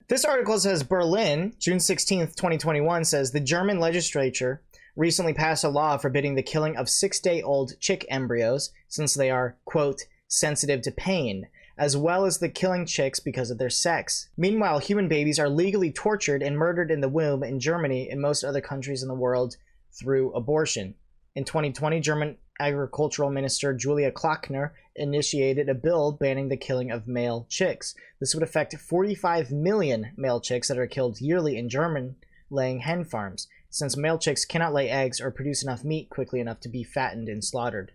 This article says Berlin, June 16th, 2021, says the German legislature recently passed a law forbidding the killing of 6-day-old chick embryos since they are, quote, sensitive to pain, as well as the killing chicks because of their sex. Meanwhile, human babies are legally tortured and murdered in the womb in Germany and most other countries in the world through abortion. In 2020, German Agricultural Minister Julia Klöckner initiated a bill banning the killing of male chicks. This would affect 45 million male chicks that are killed yearly in German laying hen farms, since male chicks cannot lay eggs or produce enough meat quickly enough to be fattened and slaughtered.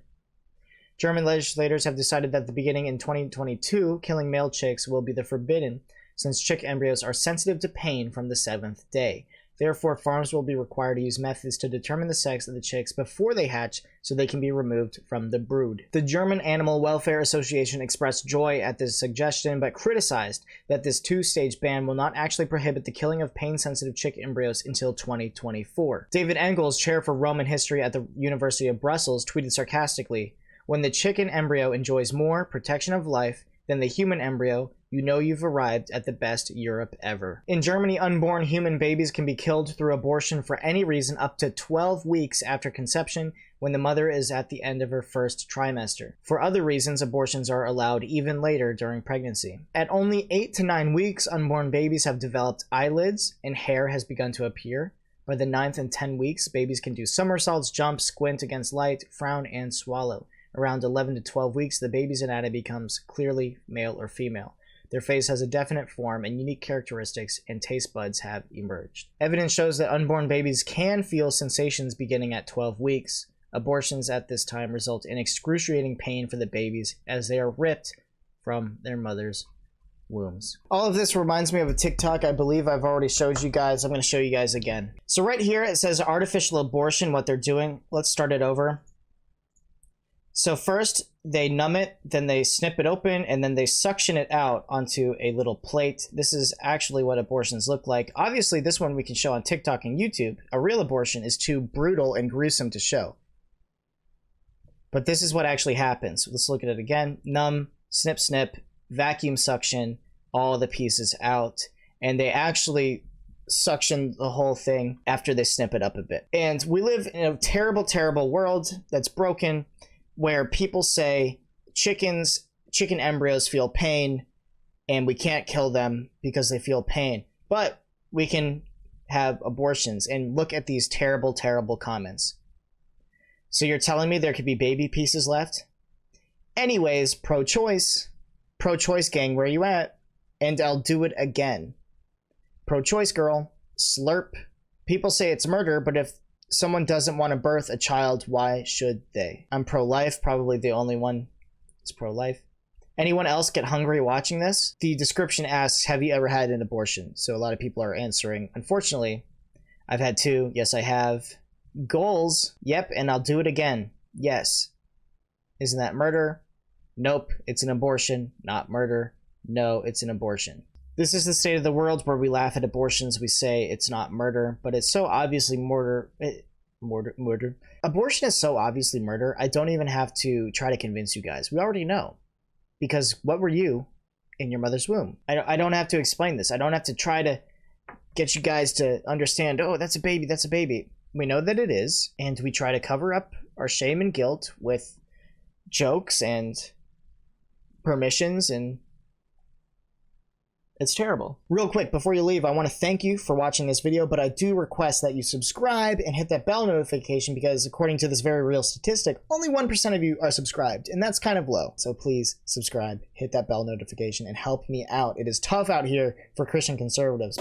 German legislators have decided that beginning in 2022, killing male chicks will be forbidden, since chick embryos are sensitive to pain from the 7th day. Therefore, farms will be required to use methods to determine the sex of the chicks before they hatch so they can be removed from the brood. The German Animal Welfare Association expressed joy at this suggestion, but criticized that this two-stage ban will not actually prohibit the killing of pain-sensitive chick embryos until 2024. David Engels, chair for Roman history at the University of Brussels, tweeted sarcastically, "When the chicken embryo enjoys more protection of life than the human embryo, you know you've arrived at the best Europe ever." In Germany, unborn human babies can be killed through abortion for any reason up to 12 weeks after conception, when the mother is at the end of her first trimester. For other reasons, abortions are allowed even later during pregnancy. At only 8 to 9 weeks, unborn babies have developed eyelids and hair has begun to appear. By the 9th and 10 weeks, babies can do somersaults, jump, squint against light, frown, and swallow. Around 11 to 12 weeks, the baby's anatomy becomes clearly male or female. Their face has a definite form and unique characteristics, and taste buds have emerged. Evidence shows that unborn babies can feel sensations beginning at 12 weeks. Abortions at this time result in excruciating pain for the babies as they are ripped from their mother's wombs. All of this reminds me of a TikTok I believe I've already showed you guys. I'm going to show you guys again. So right here it says artificial abortion, what they're doing. Let's start it over. So first they numb it, then they snip it open, and then they suction it out onto a little plate. This is actually what abortions look like. Obviously this one we can show on TikTok and YouTube. A real abortion is too brutal and gruesome to show. But this is what actually happens. Let's look at it again. Numb, snip, snip, vacuum suction, all the pieces out. And they actually suction the whole thing after they snip it up a bit. And we live in a terrible, terrible world that's broken, where people say chicken embryos feel pain and we can't kill them because they feel pain, but we can have abortions. And look at these terrible, terrible comments. So you're telling me there could be baby pieces left? Anyways, pro-choice gang, where you at? And I'll do it again. Pro-choice girl, slurp. People say it's murder, but if someone doesn't want to birth a child, why should they? I'm pro-life, probably the only one is pro-life. Anyone else get hungry watching this? The description asks, have you ever had an abortion? So a lot of people are answering. Unfortunately, I've had 2. Yes, I have. Goals. Yep, and I'll do it again. Yes. Isn't that murder? Nope, it's an abortion, not murder. No, it's an abortion. This is the state of the world where we laugh at abortions. We say it's not murder, but it's so obviously murder. Abortion is so obviously murder. I don't even have to try to convince you guys. We already know. Because what were you in your mother's womb? I don't have to explain this. I don't have to try to get you guys to understand, oh, that's a baby, that's a baby. We know that it is, and we try to cover up our shame and guilt with jokes and permissions, and it's terrible. Real quick, before you leave, I want to thank you for watching this video, but I do request that you subscribe and hit that bell notification because according to this very real statistic, only 1% of you are subscribed, and that's kind of low. So please subscribe, hit that bell notification, and help me out. It is tough out here for Christian conservatives.